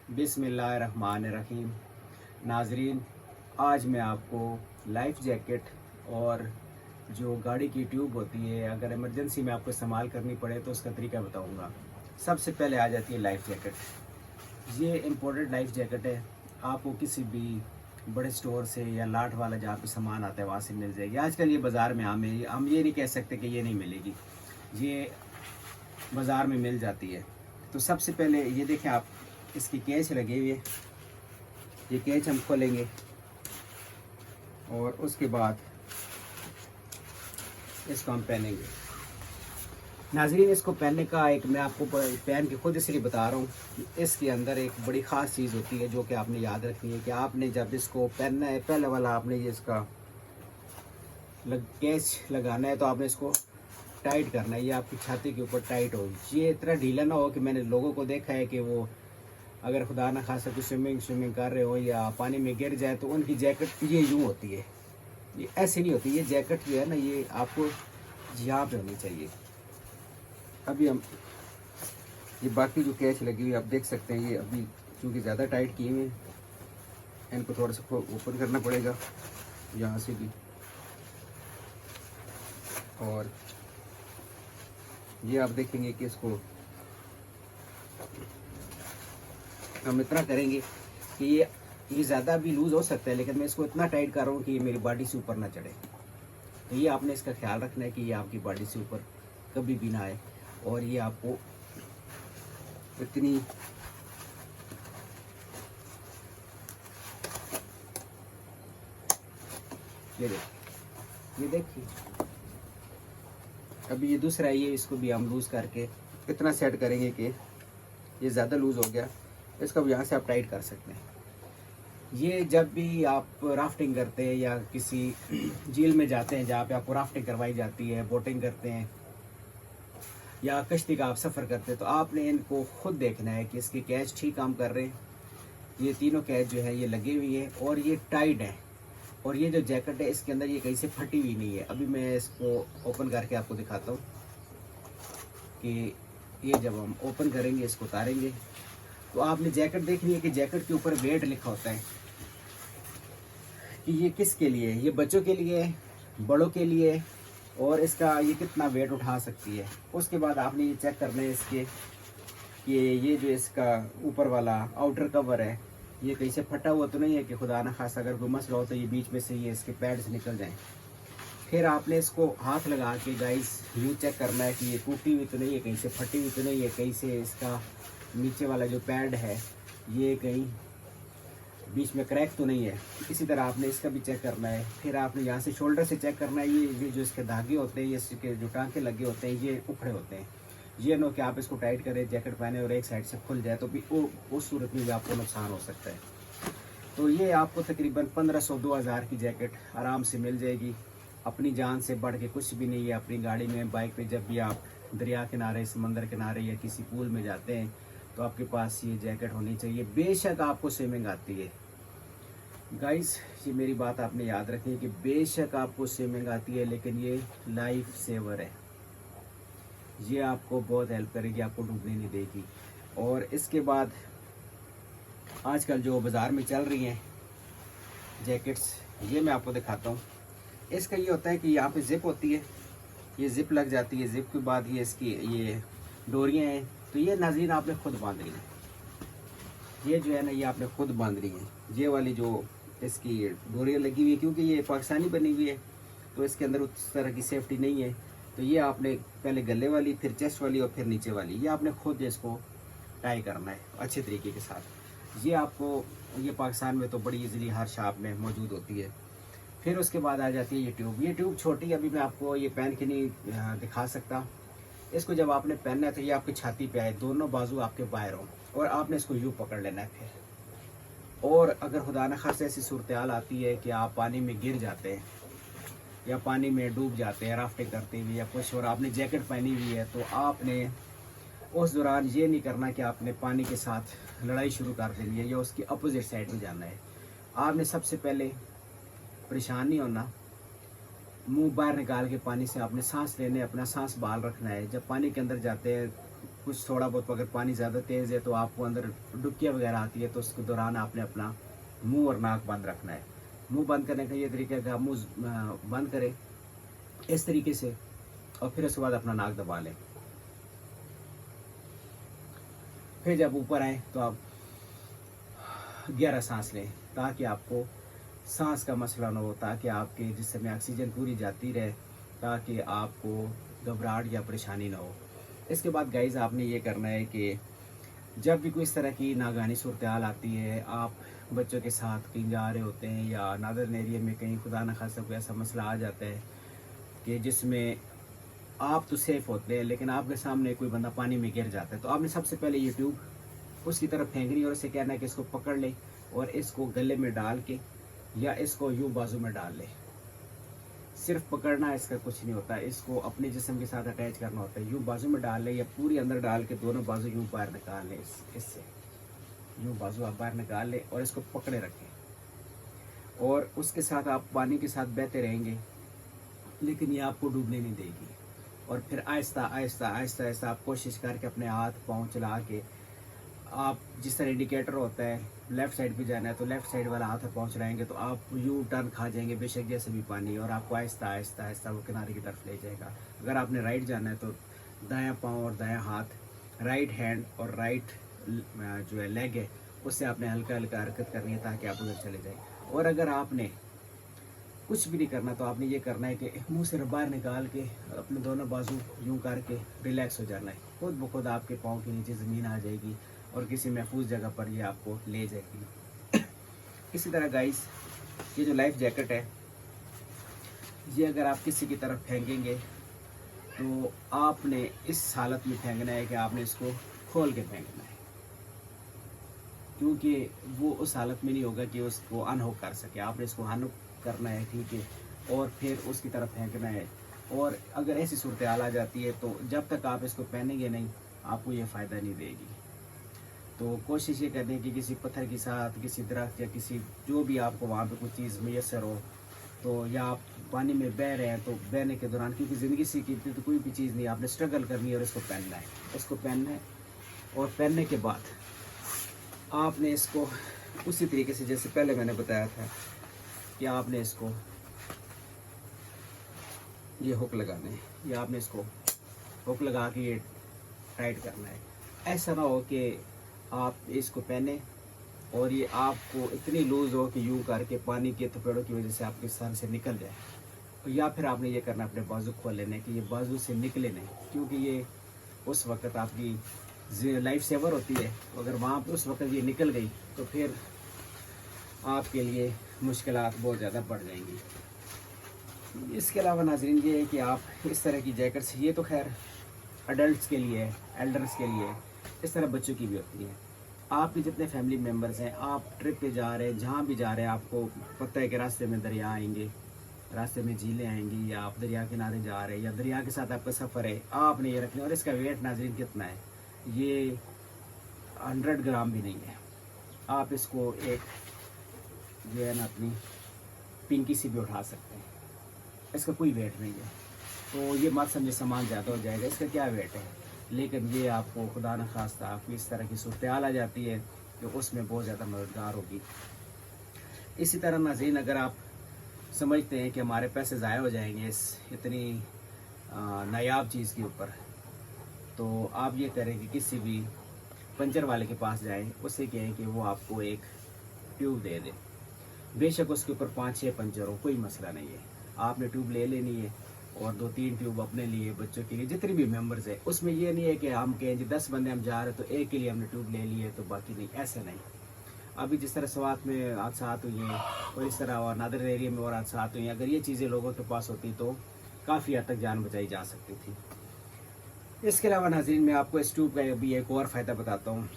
बिस्मिल्लाहिर्रहमानिर्रहीम। नाजरीन, आज मैं आपको लाइफ जैकेट और जो गाड़ी की ट्यूब होती है, अगर इमरजेंसी में आपको इस्तेमाल करनी पड़े तो उसका तरीका बताऊंगा। सबसे पहले आ जाती है लाइफ जैकेट। ये इम्पोर्टेड लाइफ जैकेट है। आपको किसी भी बड़े स्टोर से या लाट वाला जहाँ पे सामान आता है वहाँ से मिल जाएगी। आजकल ये बाज़ार में आम है, हम ये नहीं कह सकते कि ये नहीं मिलेगी, ये बाज़ार में मिल जाती है। तो सबसे पहले ये देखें आप, इसकी कैच लगी हुई है। ये कैच हम खोलेंगे और उसके बाद इसको हम पहनेंगे। नाज़रीन, इसको पहनने का एक मैं आपको पहन के खुद इसलिए बता रहा हूँ कि इसके अंदर एक बड़ी ख़ास चीज़ होती है जो कि आपने याद रखनी है कि आपने जब इसको पहनना है, पहले वाला आपने ये इसका कैच लगाना है तो आपने इसको टाइट करना है। ये आपकी छाती के ऊपर टाइट हो। ये इतना ढीला ना हो कि मैंने लोगों को देखा है कि वो अगर खुदा ना खासा कुछ स्विमिंग कर रहे हो या पानी में गिर जाए तो उनकी जैकेट ये यूँ होती है। ये ऐसी नहीं होती। ये जैकेट जो है ना, ये आपको यहाँ पे होनी चाहिए। अभी हम ये बाकी जो कैच लगी हुई आप देख सकते हैं, ये अभी क्योंकि ज़्यादा टाइट किए हुए हैं, इनको थोड़ा सा ओपन करना पड़ेगा यहाँ से भी। और ये आप देखेंगे कि इसको हम इतना करेंगे कि ये ज़्यादा भी लूज़ हो सकता है, लेकिन मैं इसको इतना टाइट कर रहा हूँ कि ये मेरी बॉडी से ऊपर ना चढ़े। तो ये आपने इसका ख्याल रखना है कि ये आपकी बॉडी से ऊपर कभी भी ना आए। और ये आपको इतनी ये देखिए अभी ये दूसरा है, ये इसको भी हम लूज़ करके इतना सेट करेंगे कि ये ज़्यादा लूज़ हो गया। इसको भी यहाँ से आप टाइट कर सकते हैं। ये जब भी आप राफ्टिंग करते हैं या किसी झील में जाते हैं जहाँ पे आपको राफ्टिंग करवाई जाती है, बोटिंग करते हैं या कश्ती का आप सफ़र करते हैं, तो आपने इनको खुद देखना है कि इसके कैच ठीक काम कर रहे हैं। ये तीनों कैच जो है ये लगी हुई है और ये टाइट है। और ये जो जैकेट है इसके अंदर ये कहीं से फटी हुई नहीं है। अभी मैं इसको ओपन करके आपको दिखाता हूँ कि ये जब हम ओपन करेंगे, इसको उतारेंगे, तो आपने जैकेट देखनी है कि जैकेट के ऊपर वेट लिखा होता है कि ये किसके लिए है। ये बच्चों के लिए, बड़ों के लिए, और इसका ये कितना वेट उठा सकती है। उसके बाद आपने ये चेक करना है इसके कि ये जो इसका ऊपर वाला आउटर कवर है ये कहीं से फटा हुआ तो नहीं है कि खुदा ना खासा अगर कोई मसला हो तो ये बीच में से ये इसके पैड्स निकल जाएं। फिर आपने इसको हाथ लगा के गाइस यूँ चेक करना है कि ये टूटी हुई तो नहीं है, कहीं से फटी हुई तो नहीं है, कहीं से इसका नीचे वाला जो पैड है ये कहीं बीच में क्रैक तो नहीं है। इसी तरह आपने इसका भी चेक करना है। फिर आपने यहाँ से शोल्डर से चेक करना है। ये जो इसके धागे होते हैं, ये इसके जो टांके लगे होते हैं ये उखड़े होते हैं। ये नो कि आप इसको टाइट करें, जैकेट पहने और एक साइड से खुल जाए तो भी उस सूरत में भी आपको नुकसान हो सकता है। तो ये आपको तकरीबन 1500-2000 की जैकेट आराम से मिल जाएगी। अपनी जान से बढ़ के कुछ भी नहीं है। अपनी गाड़ी में, बाइक पे जब भी आप दरिया किनारे, समंदर किनारे या किसी पूल में जाते हैं तो आपके पास ये जैकेट होनी चाहिए। बेशक आपको स्विमिंग आती है गाइस, ये मेरी बात आपने याद रखनी है कि बेशक आपको स्विमिंग आती है, लेकिन ये लाइफ सेवर है। ये आपको बहुत हेल्प करेगी, आपको डूबने नहीं देगी। और इसके बाद आजकल जो बाज़ार में चल रही हैं जैकेट्स, ये मैं आपको दिखाता हूँ। इसका ये होता है कि यहाँ पे ज़िप होती है, ये ज़िप लग जाती है। ज़िप के बाद ये इसकी ये डोरियाँ हैं, तो ये नाज़रीन आपने खुद बांधनी है। ये जो है ना, ये आपने खुद बांधनी है। ये वाली जो इसकी डोरियाँ लगी हुई है, क्योंकि ये पाकिस्तानी बनी हुई है तो इसके अंदर उस तरह की सेफ्टी नहीं है। तो ये आपने पहले गले वाली, फिर चेस्ट वाली और फिर नीचे वाली, ये आपने खुद इसको टाई करना है अच्छे तरीके के साथ। ये आपको, ये पाकिस्तान में तो बड़ी इजीली हर शॉप में मौजूद होती है। फिर उसके बाद आ जाती है ये ट्यूब। ये ट्यूब छोटी, अभी मैं आपको ये पहन के नहीं दिखा सकता। इसको जब आपने पहनना है तो ये आपकी छाती पे आए, दोनों बाजू आपके बाहर हों और आपने इसको यूँ पकड़ लेना है फिर। और अगर खुदा न खासा ऐसी सूरत हाल आती है कि आप पानी में गिर जाते हैं या पानी में डूब जाते हैं राफ्टिंग करते हुए या कुछ, और आपने जैकेट पहनी हुई है, तो आपने उस दौरान ये नहीं करना कि आपने पानी के साथ लड़ाई शुरू कर देनी है या उसकी अपोजिट साइड में जाना है। आपने सबसे पहले परेशान नहीं होना, मुंह बाहर निकाल के पानी से आपने सांस लेने, अपना सांस बहाल रखना है। जब पानी के अंदर जाते हैं कुछ थोड़ा बहुत अगर पानी ज़्यादा तेज़ है तो आपको अंदर डुबकियाँ वगैरह आती है, तो उसके दौरान आपने अपना मुंह और नाक बंद रखना है। मुंह बंद करने का ये तरीका है कि आप मुंह बंद करें इस तरीके से, और फिर उसके बाद अपना नाक दबा लें। फिर जब ऊपर आए तो आप 11 सांस लें, ताकि आपको सांस का मसला ना हो, ताकि आपके जिस्म में ऑक्सीजन पूरी जाती रहे, ताकि आपको घबराहट या परेशानी ना हो। इसके बाद गाइज़ आपने ये करना है कि जब भी कोई इस तरह की नागानी सूरत हाल आती है, आप बच्चों के साथ कहीं जा रहे होते हैं या नादर एरिया में कहीं खुदा न खास्ता कोई ऐसा मसला आ जाता है कि जिसमें आप तो सेफ़ होते हैं लेकिन आपके सामने कोई बंदा पानी में गिर जाता है, तो आपने सबसे पहले ये ट्यूब उसकी तरफ फेंकनी और उसे कहना है कि इसको पकड़ ले और इसको गले में डाल के या इसको यूँ बाजू में डाल ले। सिर्फ पकड़ना इसका कुछ नहीं होता, इसको अपने जिस्म के साथ अटैच करना होता है। यूँ बाजू में डाल ले या पूरी अंदर डाल के दोनों बाजू यूँ बाहर निकाल ले, इससे यूँ बाजू आप बाहर निकाल ले और इसको पकड़े रखें, और उसके साथ आप पानी के साथ बहते रहेंगे, लेकिन ये आपको डूबने नहीं देगी। और फिर आहिस्ता आहिस्ता आहिस्ता आहिस्ता आप कोशिश करके अपने हाथ पाँव चला के, आप जिस तरह इंडिकेटर होता है लेफ़्ट साइड पे जाना है तो लेफ़्ट साइड वाला हाथ पाँव चलाएंगे तो आप यू टर्न खा जाएंगे बेशक जैसे भी पानी, और आपको आहिस्ता आहिस्ता आहिस्ता वो किनारे की तरफ ले जाएगा। अगर आपने राइट जाना है तो दायां पाँव और दायां हाथ, राइट हैंड और राइट जो है लेग है, उससे आपने हल्का हल्का हरकत करनी है ताकि आप उधर चले जाएँ। और अगर आपने कुछ भी नहीं करना तो आपने ये करना है कि मुंह से बाहर निकाल के अपने दोनों बाजू यूं करके रिलैक्स हो जाना है। खुद ब खुद आपके पाँव के नीचे ज़मीन आ जाएगी और किसी महफूज जगह पर ये आपको ले जाएगी। इसी तरह गाइस, ये जो लाइफ जैकेट है, ये अगर आप किसी की तरफ फेंकेंगे तो आपने इस हालत में फेंकना है कि आपने इसको खोल के फेंकना है, क्योंकि वो उस हालत में नहीं होगा कि उसको अनहुक कर सके। आपने इसको अनहुक करना है, ठीक है, और फिर उसकी तरफ फेंकना है। और अगर ऐसी सूरत हाल आ जाती है तो जब तक आप इसको पहनेंगे नहीं, आपको ये फ़ायदा नहीं देगी। तो कोशिश ये करनी कि किसी पत्थर के साथ, किसी दरख्त या किसी जो भी आपको वहाँ पे कुछ चीज़ मैसर हो, तो या आप पानी में बह रहे हैं तो बहने के दौरान, क्योंकि ज़िंदगी सीखी थी तो कोई भी चीज़ नहीं, आपने स्ट्रगल करनी है और इसको पहनना है। इसको पहनना है और पहनने के बाद आपने इसको उसी तरीके से जैसे पहले मैंने बताया था कि आपने इसको ये हुक लगाने हैं, या आपने इसको हुक लगा के ये टाइट करना है। ऐसा ना हो कि आप इसको पहने और ये आपको इतनी लूज़ हो कि यूँ करके पानी के थपेड़ों की वजह से आपके सर से निकल जाए। या फिर आपने ये करना अपने बाजू खोल लेने कि ये बाजू से निकले नहीं, क्योंकि ये उस वक़्त आपकी लाइफ सेवर होती है। अगर वहाँ पर उस वक्त ये निकल गई तो फिर आपके लिए मुश्किलात बहुत ज़्यादा बढ़ जाएंगी। इसके अलावा नाज़रीन ये है कि आप इस तरह की जैकेट्स, ये तो खैर अडल्ट्स के लिए, एल्डर्स के लिए, इस तरह बच्चों की भी होती है। आपके जितने फैमिली मेम्बर्स हैं, आप ट्रिप पे जा रहे हैं, जहाँ भी जा रहे हैं, आपको पता है कि रास्ते में दरिया आएंगे, रास्ते में झीलें आएंगी, या आप दरिया किनारे जा रहे हैं या दरिया के साथ आपका सफ़र है, आपने ये रखना। और इसका वेट नाज़रीन कितना है, ये 100 ग्राम भी नहीं है। आप इसको एक जो है ना अपनी पिंकी से भी उठा सकते हैं, इसका कोई वेट नहीं है। तो ये मत समझे सामान ज़्यादा हो जाएगा, इसका क्या वेट है, लेकिन ये आपको खुदा न खास्ता आपकी इस तरह की सूरत हाल आ जाती है तो उसमें बहुत ज़्यादा मददगार होगी। इसी तरह नाज़रीन, अगर आप समझते हैं कि हमारे पैसे ज़ाया हो जाएंगे इस इतनी नायाब चीज़ के ऊपर, तो आप ये करें कि किसी भी पंचर वाले के पास जाएं, उससे कहें कि वो आपको एक ट्यूब दे दे। बेशक उसके ऊपर 5-6 पंचर हो, कोई मसला नहीं है, आपने ट्यूब ले लेनी है। और 2-3 ट्यूब अपने लिए, बच्चों के लिए, जितने भी मेंबर्स हैं। उसमें ये नहीं है कि हम कहें जी 10 बंदे हम जा रहे हैं तो एक के लिए हमने ट्यूब ले ली है तो बाकी नहीं, ऐसा नहीं। अभी जिस तरह स्वात में हादसात हुए हैं और इस तरह और नादर एरिया में और हादसात हुए हैं, अगर ये चीज़ें लोगों के पास होती तो काफ़ी हद तक जान बचाई जा सकती थी। इसके अलावा नाज़रीन, मैं आपको इस ट्यूब का भी एक और फ़ायदा बताता हूँ।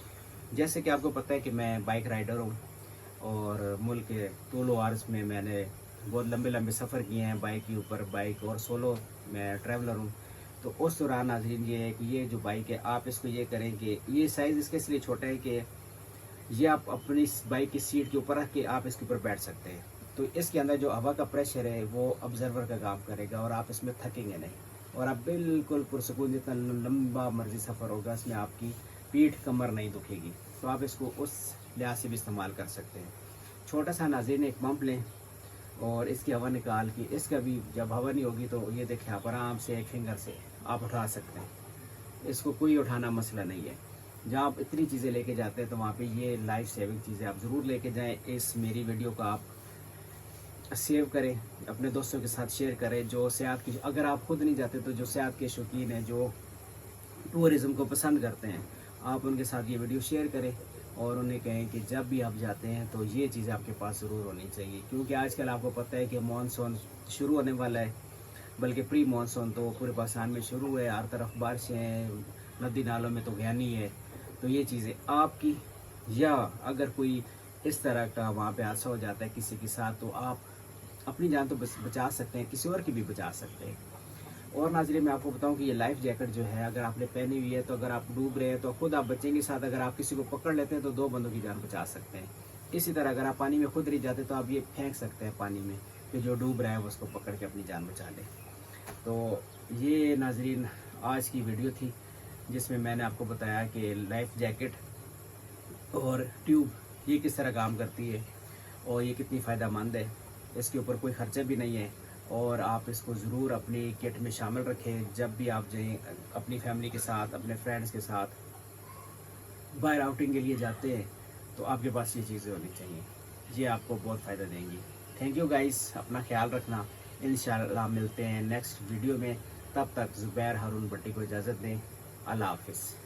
जैसे कि आपको पता है कि मैं बाइक राइडर हूँ और मुल्क के टूल आवर्स में मैंने बहुत लंबे लंबे सफ़र किए हैं बाइक के ऊपर, बाइक और सोलो मैं ट्रैवलर हूँ। तो उस दौरान नाज़रीन ये है कि ये जो बाइक है, आप इसको ये करें कि ये साइज़ इसके इसलिए छोटा है कि ये आप अपनी बाइक की सीट के ऊपर रख के आप इसके ऊपर बैठ सकते हैं। तो इसके अंदर जो हवा का प्रेशर है वो ऑब्जर्वर का काम करेगा और आप इसमें थकेंगे नहीं। और आप बिल्कुल पुरसकून, जितना लंबा मर्जी सफ़र होगा इसमें आपकी पीठ कमर नहीं दुखेगी। तो आप इसको उस लिहाज से भी इस्तेमाल कर सकते हैं। छोटा सा नाज़रीन एक पंप लें और इसकी हवा निकाल के, इसका भी जब हवा नहीं होगी तो ये देखें आप आराम से एक फिंगर से आप उठा सकते हैं। इसको कोई उठाना मसला नहीं है। जहाँ आप इतनी चीज़ें लेके जाते हैं तो वहाँ पे ये लाइफ सेविंग चीज़ें आप ज़रूर लेके जाएं। इस मेरी वीडियो को आप सेव करें, अपने दोस्तों के साथ शेयर करें जो सेहत की, अगर आप खुद नहीं जाते तो जो सेहत के शौकीन हैं, जो टूरिज़म को पसंद करते हैं, आप उनके साथ ये वीडियो शेयर करें और उन्हें कहें कि जब भी आप जाते हैं तो ये चीज़ें आपके पास ज़रूर होनी चाहिए। क्योंकि आजकल आपको पता है कि मानसून शुरू होने वाला है, बल्कि प्री मानसून तो पूरे पाकिस्तान में शुरू है। हर तरफ बारिशें हैं, नदी नालों में तो गहनी है। तो ये चीज़ें आपकी, या अगर कोई इस तरह का वहाँ पे हादसा हो जाता है किसी के साथ, तो आप अपनी जान तो बचा सकते हैं, किसी और की भी बचा सकते हैं। और नाज़रीन मैं आपको बताऊं कि ये लाइफ जैकेट जो है अगर आपने पहनी हुई है तो अगर आप डूब रहे हैं तो खुद आप बचेंगे, साथ अगर आप किसी को पकड़ लेते हैं तो 2 बंदों की जान बचा सकते हैं। इसी तरह अगर आप पानी में खुद नहीं जाते तो आप ये फेंक सकते हैं पानी में कि जो डूब रहा है वो उसको पकड़ के अपनी जान बचा ले। तो ये नाज़रीन आज की वीडियो थी जिसमें मैंने आपको बताया कि लाइफ जैकेट और ट्यूब ये किस तरह काम करती है और ये कितनी फ़ायदेमंद है। इसके ऊपर कोई ख़र्चा भी नहीं है और आप इसको ज़रूर अपनी किट में शामिल रखें। जब भी आप जाएं अपनी फैमिली के साथ, अपने फ्रेंड्स के साथ बाहर आउटिंग के लिए जाते हैं तो आपके पास ये चीज़ें होनी चाहिए। ये आपको बहुत फ़ायदा देंगी। थैंक यू गाइस, अपना ख्याल रखना। इंशाल्लाह मिलते हैं नेक्स्ट वीडियो में। तब तक ज़ुबैर हारून भट्टी को इजाज़त दें। अल्लाह हाफ़िज़।